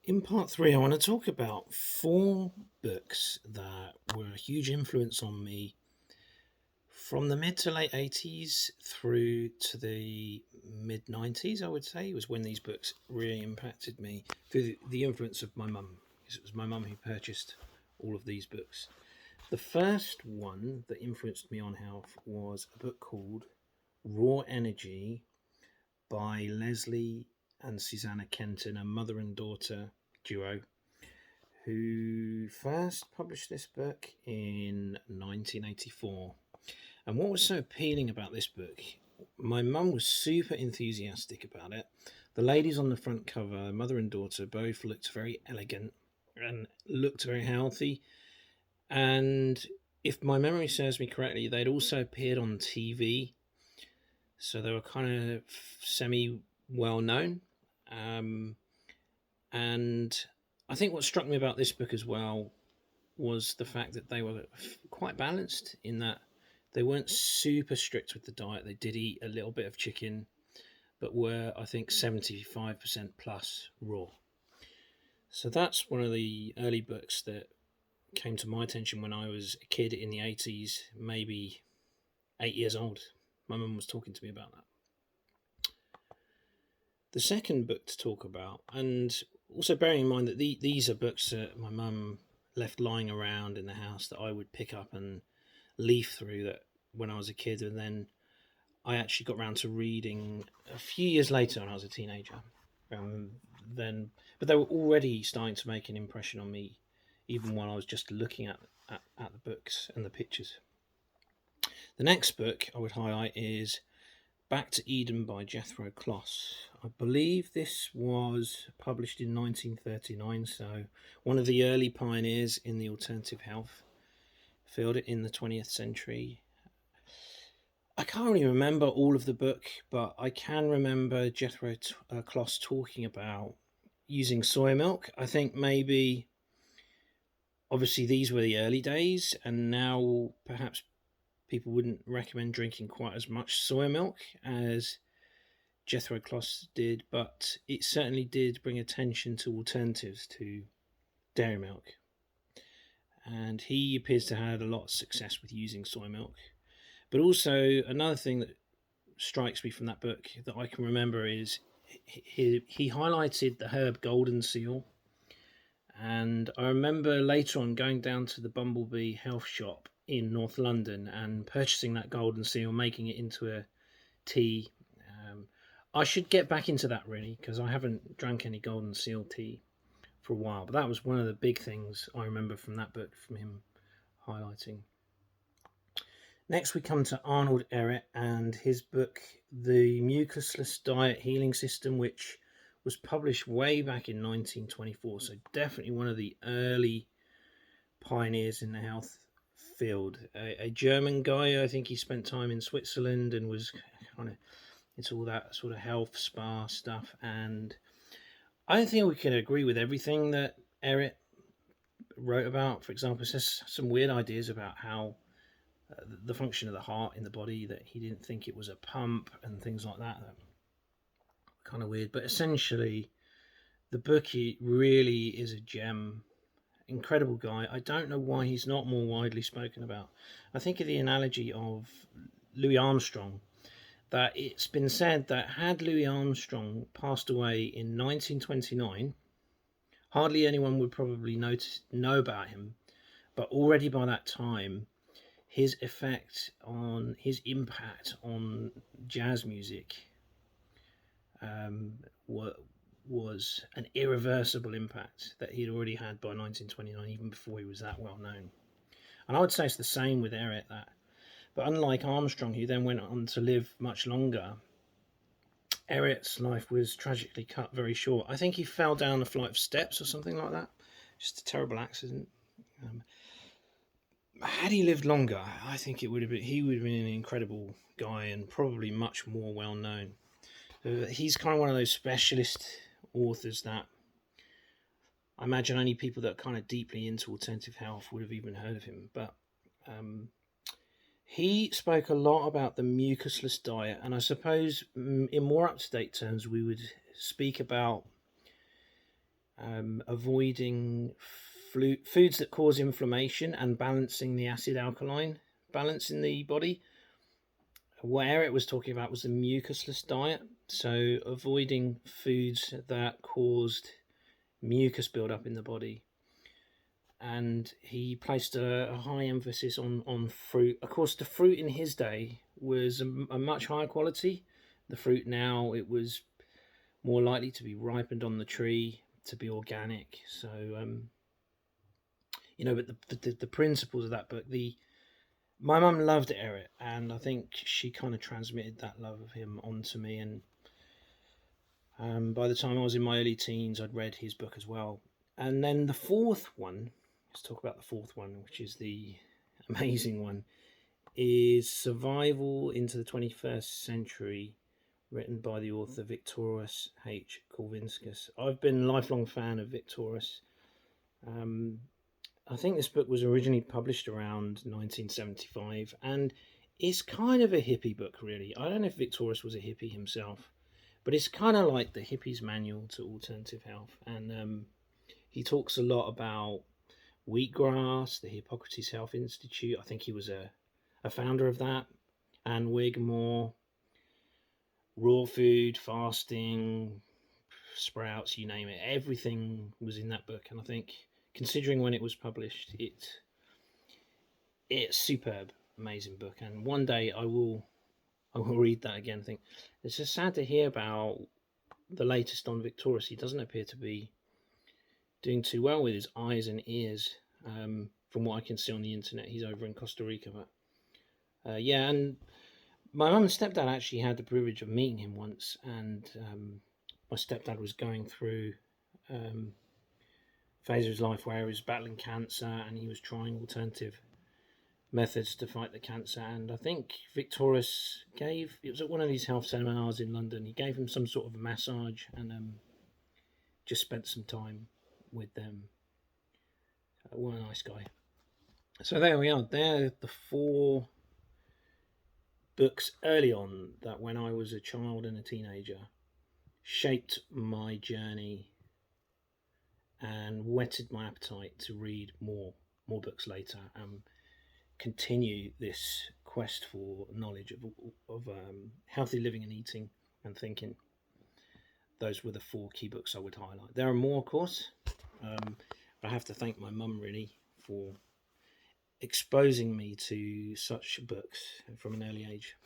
In part three, I want to talk about four books that were a huge influence on me from the mid to late 80s through to the mid 90s, I would say, was when these books really impacted me through the influence of my mum. Because it was my mum who purchased all of these books. The first one that influenced me on health was a book called Raw Energy by Leslie and Susanna Kenton, a mother and daughter duo who first published this book in 1984. And what was so appealing about this book, my mum was super enthusiastic about it. The ladies on the front cover, mother and daughter, both looked very elegant and looked very healthy. And if my memory serves me correctly, they'd also appeared on TV. So they were kind of semi well known. Um, and I think what struck me about this book as well was the fact that they were quite balanced in that they weren't super strict with the diet. They did eat a little bit of chicken, but were, I think, 75% plus raw. So that's one of the early books that came to my attention when I was a kid in the 80s, maybe 8 years old. My mum was talking to me about that. The second book to talk about, and also bearing in mind that these are books that my mum left lying around in the house that I would pick up and leaf through that when I was a kid, and then I actually got round to reading a few years later when I was a teenager. Then, but they were already starting to make an impression on me, even while I was just looking at the books and the pictures. The next book I would highlight is Back to Eden by Jethro Kloss. I believe this was published in 1939, so one of the early pioneers in the alternative health field in the 20th century. I can't really remember all of the book, but I can remember Jethro Kloss talking about using soy milk. I think maybe, obviously, these were the early days, and now perhaps people wouldn't recommend drinking quite as much soy milk as Jethro Kloss did, but it certainly did bring attention to alternatives to dairy milk. And he appears to have had a lot of success with using soy milk. But also, another thing that strikes me from that book that I can remember is he highlighted the herb golden seal. And I remember later on going down to the Bumblebee Health Shop in North London and purchasing that golden seal, making it into a tea. I should get back into that really because I haven't drank any golden seal tea for a while. But that was one of the big things I remember from that book, from him highlighting. Next, we come to Arnold Ehret and his book, The Mucusless Diet Healing System, which was published way back in 1924. So definitely one of the early pioneers in the health field. A German guy, I think he spent time in Switzerland and was kind of into all that sort of health spa stuff. And I don't think we can agree with everything that Ehret wrote about. For example, it says some weird ideas about how the function of the heart in the body, that he didn't think it was a pump and things like that. Kind of weird, but essentially the book really is a gem. Incredible guy. I don't know why he's not more widely spoken about. I think of the analogy of Louis Armstrong, that it's been said that had Louis Armstrong passed away in 1929, hardly anyone would probably know about him, but already by that time his impact on jazz music was an irreversible impact that he'd already had by 1929, even before he was that well known. And I would say it's the same with Ehret, but unlike Armstrong, who then went on to live much longer, Ehret's life was tragically cut very short. I think he fell down a flight of steps or something like that. Just a terrible accident. Had he lived longer, I think he would have been an incredible guy and probably much more well known. He's kind of one of those specialist authors that I imagine only people that are kind of deeply into alternative health would have even heard of him. But he spoke a lot about the mucusless diet, and I suppose in more up-to-date terms we would speak about avoiding foods that cause inflammation, and balancing the acid alkaline balance in the body. Where it was talking about was the mucusless diet, so avoiding foods that caused mucus buildup in the body. And he placed a high emphasis on fruit. Of course, the fruit in his day was a much higher quality. The fruit now, it was more likely to be ripened on the tree, to be organic. So, but the principles of that book, my mum loved Eric, and I think she kind of transmitted that love of him onto me. And by the time I was in my early teens, I'd read his book as well. And then the fourth one, let's talk about the fourth one, which is the amazing one, is Survival into the 21st Century, written by the author Victoras H. Kulvinskas. I've been a lifelong fan of Victoras. I think this book was originally published around 1975, and it's kind of a hippie book, really. I don't know if Victoras was a hippie himself, but it's kind of like the hippie's manual to alternative health. And he talks a lot about wheatgrass, the Hippocrates Health Institute. I think he was a founder of that, and Wigmore, raw food, fasting, sprouts, you name it. Everything was in that book, and I think, considering when it was published, it's superb, amazing book. And one day I will read that again. I think it's just sad to hear about the latest on Victoras. He doesn't appear to be doing too well with his eyes and ears, from what I can see on the internet. He's over in Costa Rica, but yeah. And my mum and stepdad actually had the privilege of meeting him once, and my stepdad was going through phase of his life where he was battling cancer, and he was trying alternative methods to fight the cancer. And I think Victoras it was at one of these health seminars in London, he gave him some sort of a massage, and just spent some time with them. What a nice guy. So there we are. They're the 4 books early on that, when I was a child and a teenager, shaped my journey and whetted my appetite to read more books later, and continue this quest for knowledge of healthy living and eating and thinking. Those were the 4 key books I would highlight. There are more, of course. I have to thank my mum, really, for exposing me to such books from an early age.